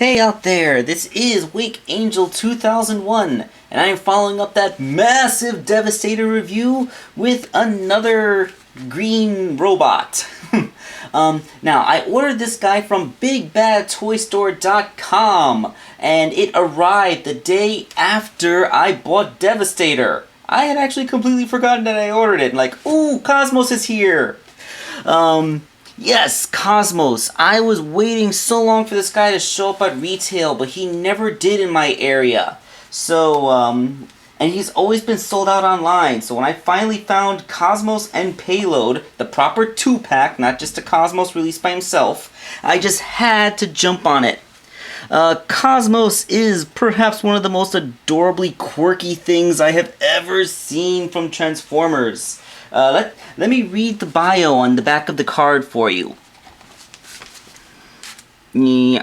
Hey out there, this is Wakeangel2K1, and I'm following up that massive Devastator review with another green robot. Now, I ordered this guy from BigBadToyStore.com, and it arrived the day after I bought Devastator. I had actually completely forgotten that I ordered it, like, ooh, Cosmos is here! Yes, Cosmos. I was waiting so long for this guy to show up at retail, but he never did in my area. So, and he's always been sold out online. So when I finally found Cosmos and Payload, the proper 2-pack, not just a Cosmos released by himself, I just had to jump on it. Cosmos is perhaps one of the most adorably quirky things I have ever seen from Transformers. Let me read the bio on the back of the card for you. Yeah.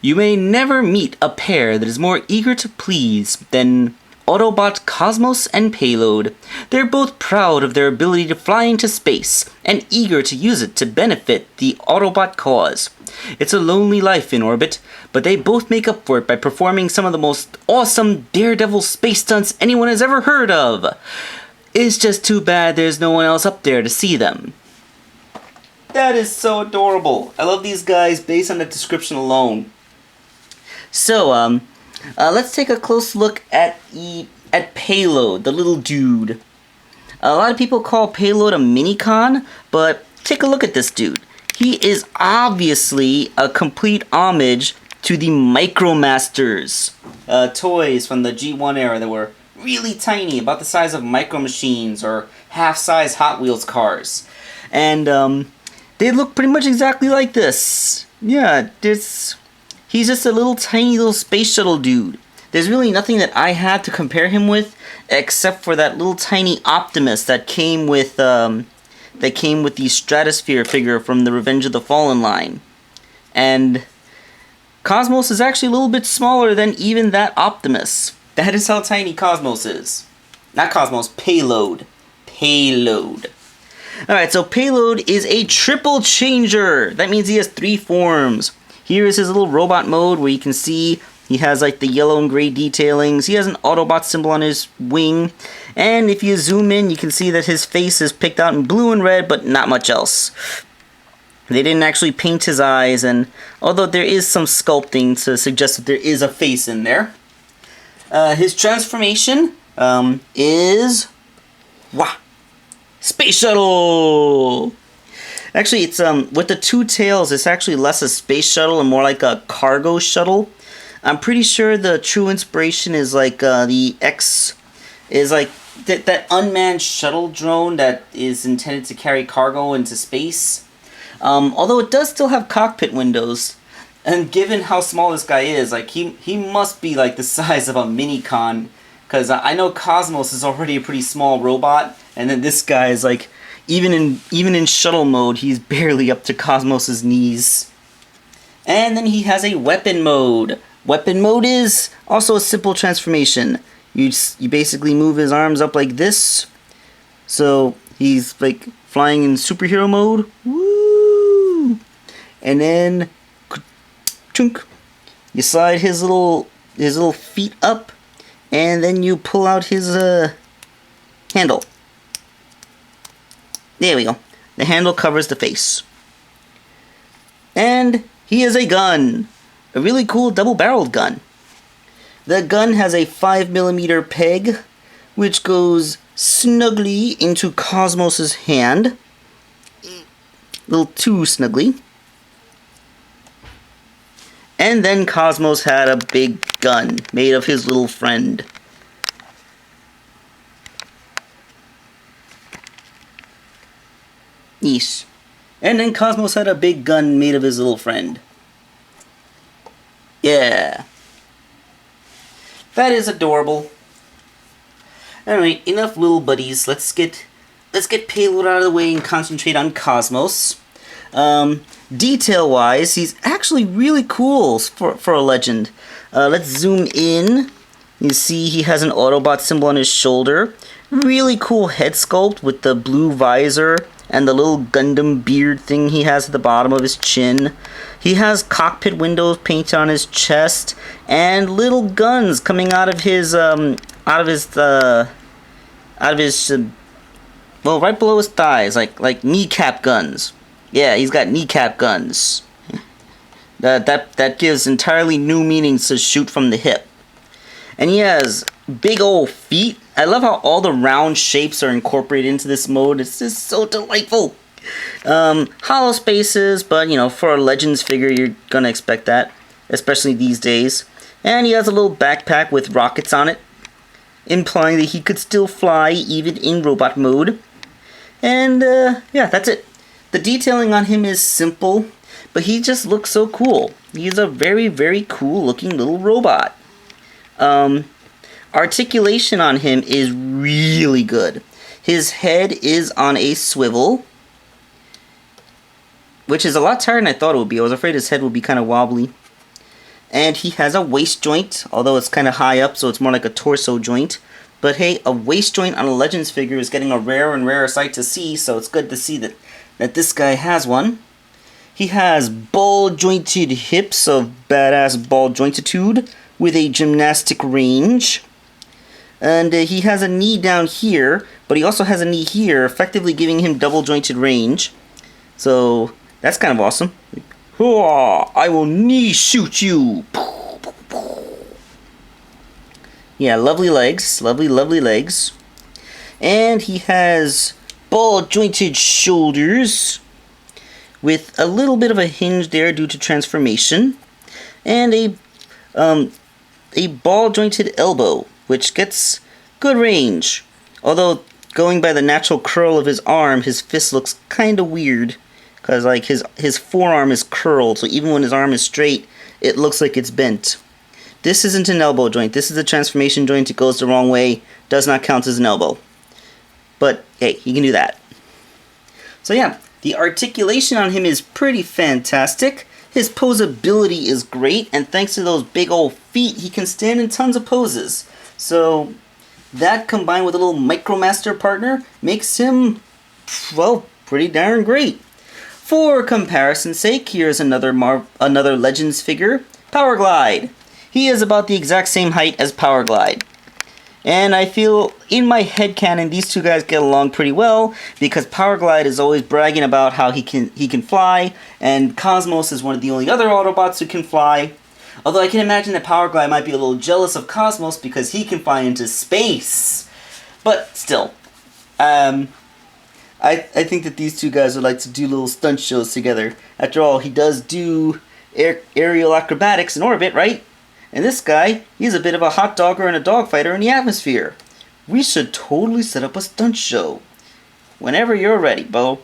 You may never meet a pair that is more eager to please than Autobot Cosmos and Payload. They're both proud of their ability to fly into space and eager to use it to benefit the Autobot cause. It's a lonely life in orbit, but they both make up for it by performing some of the most awesome daredevil space stunts anyone has ever heard of. It's just too bad there's no one else up there to see them. That is so adorable. I love these guys based on the description alone. So, let's take a close look at Payload, the little dude. A lot of people call Payload a mini-con, but take a look at this dude. He is obviously a complete homage to the Micromasters toys from the G1 era that were really tiny, about the size of Micro Machines or half-size Hot Wheels cars. And they look pretty much exactly like this. Yeah, he's just a little tiny little space shuttle dude. There's really nothing that I had to compare him with except for that little tiny Optimus that came with the Stratosphere figure from the Revenge of the Fallen line. And Cosmos is actually a little bit smaller than even that Optimus. That is how tiny Cosmos is. Not Cosmos, Payload. Payload. Alright, so Payload is a triple changer. That means he has 3 forms. Here is his little robot mode where you can see he has like the yellow and gray detailings. He has an Autobot symbol on his wing. And if you zoom in, you can see that his face is picked out in blue and red, but not much else. They didn't actually paint his eyes, and although there is some sculpting to suggest that there is a face in there. His transformation is Space Shuttle. Actually, it's with the 2 tails, it's actually less a space shuttle and more like a cargo shuttle. I'm pretty sure the true inspiration is like the X is like that unmanned shuttle drone that is intended to carry cargo into space. Although it does still have cockpit windows. And given how small this guy is, like he must be like the size of a mini-con, because I know Cosmos is already a pretty small robot, and then this guy is like, even in shuttle mode, he's barely up to Cosmos's knees. And then he has a weapon mode. Weapon mode is also a simple transformation. You basically move his arms up like this, so he's like flying in superhero mode. Woo! And then chunk, you slide his little feet up, and then you pull out his handle. There we go. The handle covers the face. And he has a gun. A really cool double-barreled gun. The gun has a 5mm peg, which goes snugly into Cosmos's hand. A little too snugly. And then Cosmos had a big gun made of his little friend. Yeesh. And then Cosmos had a big gun made of his little friend. Yeah. That is adorable. Alright, enough little buddies. Let's get Payload out of the way and concentrate on Cosmos. Detail-wise, he's actually really cool for a legend. Let's zoom in. You see he has an Autobot symbol on his shoulder. Really cool head sculpt with the blue visor and the little Gundam beard thing he has at the bottom of his chin. He has cockpit windows painted on his chest, and little guns coming out of his well, right below his thighs, like kneecap guns. Yeah, he's got kneecap guns. That gives entirely new meanings to shoot from the hip. And he has big old feet. I love how all the round shapes are incorporated into this mode. It's just so delightful. Hollow spaces, but you know, for a Legends figure, you're gonna expect that, especially these days. And he has a little backpack with rockets on it, implying that he could still fly even in robot mode. And yeah, that's it. The detailing on him is simple, but he just looks so cool. He's a very, very cool looking little robot. Articulation on him is really good. His head is on a swivel, which is a lot tighter than I thought it would be. I was afraid his head would be kind of wobbly. And he has a waist joint, although it's kind of high up, so it's more like a torso joint. But hey, a waist joint on a Legends figure is getting a rarer and rarer sight to see, so it's good to see that this guy has one. He has ball-jointed hips of badass ball-jointitude with a gymnastic range. And he has a knee down here, but he also has a knee here, effectively giving him double-jointed range. So, that's kind of awesome. I will knee shoot you! Yeah, lovely legs. Lovely, lovely legs. And he has ball-jointed shoulders with a little bit of a hinge there due to transformation. And a ball-jointed elbow, which gets good range. Although, going by the natural curl of his arm, his fist looks kind of weird. Because like his forearm is curled, so even when his arm is straight, it looks like it's bent. This isn't an elbow joint. This is a transformation joint. It goes the wrong way. Does not count as an elbow. But, hey, he can do that. So yeah, the articulation on him is pretty fantastic. His posability is great, and thanks to those big old feet, he can stand in tons of poses. So, that combined with a little Micromaster partner makes him, well, pretty darn great. For comparison's sake, here's another Legends figure, Powerglide. He is about the exact same height as Powerglide. And I feel, in my headcanon, these two guys get along pretty well, because Powerglide is always bragging about how he can fly, and Cosmos is one of the only other Autobots who can fly. Although I can imagine that Powerglide might be a little jealous of Cosmos because he can fly into space. But still, I think that these two guys would like to do little stunt shows together. After all, he does do aerial acrobatics in orbit, right? And this guy, he's a bit of a hot dogger and a dogfighter in the atmosphere. We should totally set up a stunt show. Whenever you're ready, bro.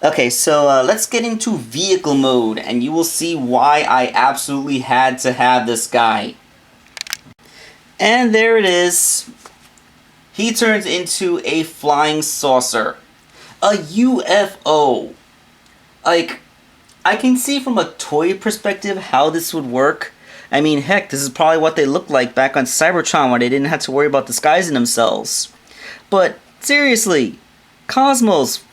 Okay, so let's get into vehicle mode, and you will see why I absolutely had to have this guy. And there it is. He turns into a flying saucer. A UFO. Like, I can see from a toy perspective how this would work. I mean, heck, this is probably what they looked like back on Cybertron when they didn't have to worry about disguising themselves. But, seriously, Cosmos,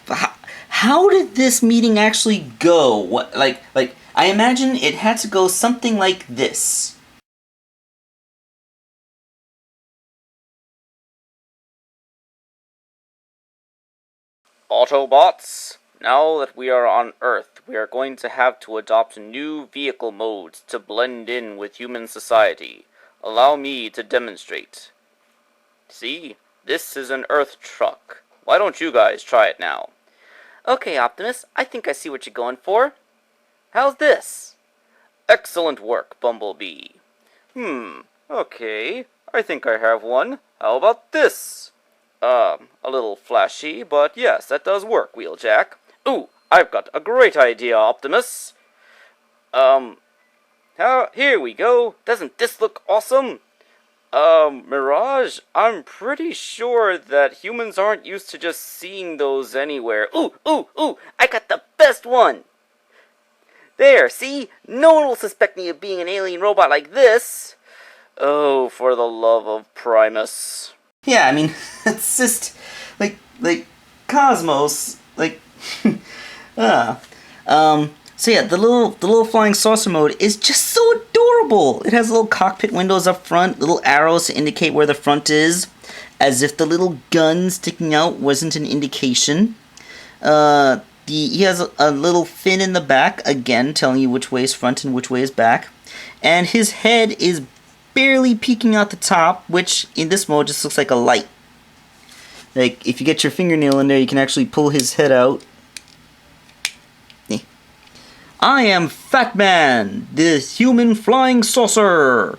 how did this meeting actually go? What, like, I imagine it had to go something like this. Autobots, now that we are on Earth, we are going to have to adopt new vehicle modes to blend in with human society. Allow me to demonstrate. See, this is an Earth truck. Why don't you guys try it now? Okay, Optimus, I think I see what you're going for. How's this? Excellent work, Bumblebee. Okay, I think I have one. How about this? A little flashy, but yes, that does work, Wheeljack. Ooh, I've got a great idea, Optimus. Here we go. Doesn't this look awesome? Mirage, I'm pretty sure that humans aren't used to just seeing those anywhere. Ooh, I got the best one! There, see? No one will suspect me of being an alien robot like this. Oh, for the love of Primus. Yeah, I mean, it's just, like, Cosmos, like, so yeah, the little flying saucer mode is just so adorable. It has little cockpit windows up front, little arrows to indicate where the front is, as if the little gun sticking out wasn't an indication. He has a little fin in the back, again telling you which way is front and which way is back, and his head is barely peeking out the top, which in this mode just looks like a light. Like, if you get your fingernail in there, you can actually pull his head out. I am Fat Man, the human flying saucer.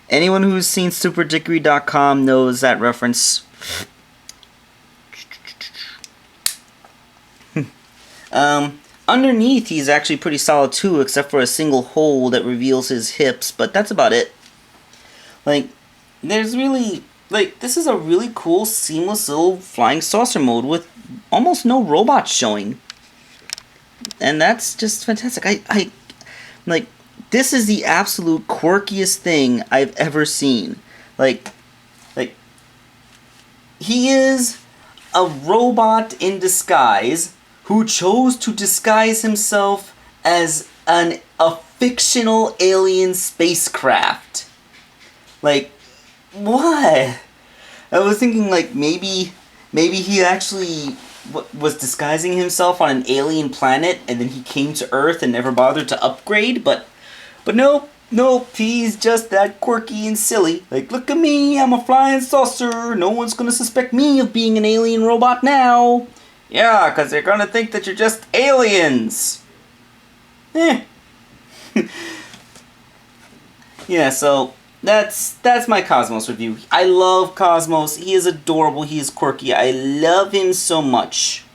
Anyone who's seen SuperDickory.com knows that reference. Underneath, he's actually pretty solid too, except for a single hole that reveals his hips, but that's about it. Like, there's really, like, this is a really cool, seamless little flying saucer mode with almost no robots showing. And that's just fantastic. I like, this is the absolute quirkiest thing I've ever seen. Like, he is a robot in disguise who chose to disguise himself as a fictional alien spacecraft. Like, what? I was thinking, like, maybe he actually was disguising himself on an alien planet, and then he came to Earth and never bothered to upgrade, but nope, he's just that quirky and silly. Like, look at me, I'm a flying saucer, no one's gonna suspect me of being an alien robot now. Yeah, because they're gonna think that you're just aliens. Yeah, so that's my Cosmos review. I love Cosmos. He is adorable. He is quirky. I love him so much.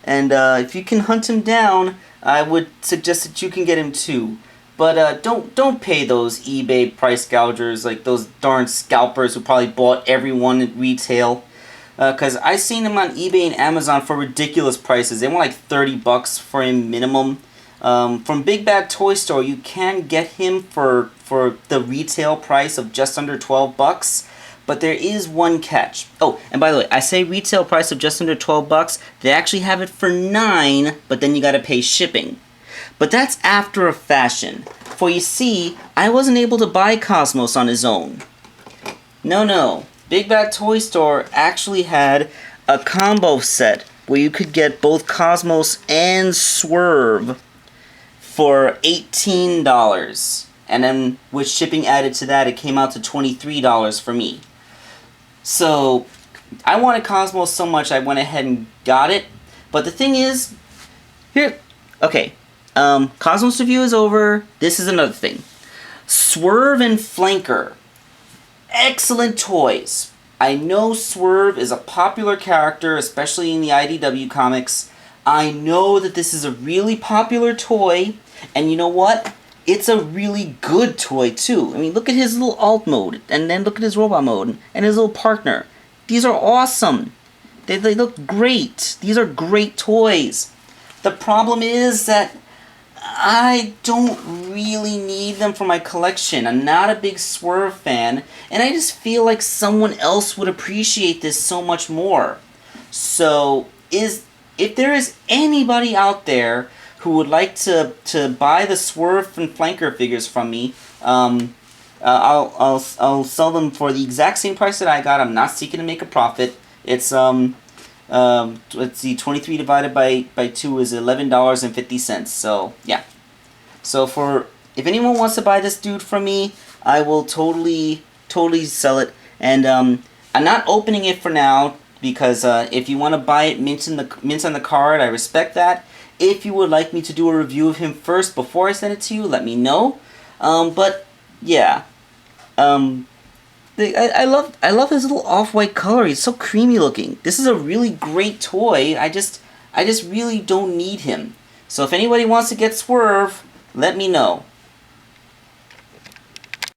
And if you can hunt him down, I would suggest that you can get him too. But don't pay those eBay price gougers, like those darn scalpers who probably bought everyone at retail. Because I've seen him on eBay and Amazon for ridiculous prices. They want like $30 for him minimum. From Big Bad Toy Store, you can get him for the retail price of just under $12. But there is one catch. Oh, and by the way, I say retail price of just under $12. They actually have it for $9, but then you gotta pay shipping. But that's after a fashion. For you see, I wasn't able to buy Cosmos on his own. No. Big Bad Toy Store actually had a combo set where you could get both Cosmos and Swerve for $18. And then with shipping added to that, it came out to $23 for me. So, I wanted Cosmos so much I went ahead and got it. But the thing is, okay, Cosmos review is over. This is another thing. Swerve and Flanker. Excellent toys. I know Swerve is a popular character, especially in the IDW comics. I know that this is a really popular toy, and you know what? It's a really good toy too. I mean, look at his little alt mode, and then look at his robot mode, and his little partner. These are awesome. They look great. These are great toys. The problem is that I don't really need them for my collection. I'm not a big Swerve fan, and I just feel like someone else would appreciate this so much more. So, if there is anybody out there who would like to buy the Swerve and Flanker figures from me, I'll sell them for the exact same price that I got. I'm not seeking to make a profit. It's let's see, 23 divided by 2 is $11.50. So yeah. So if anyone wants to buy this dude from me, I will totally sell it. And I'm not opening it for now because if you want to buy it mints on the card, I respect that. If you would like me to do a review of him first before I send it to you, let me know. But yeah. I love his little off-white color. He's so creamy looking. This is a really great toy. I just really don't need him. So if anybody wants to get Swerve, let me know.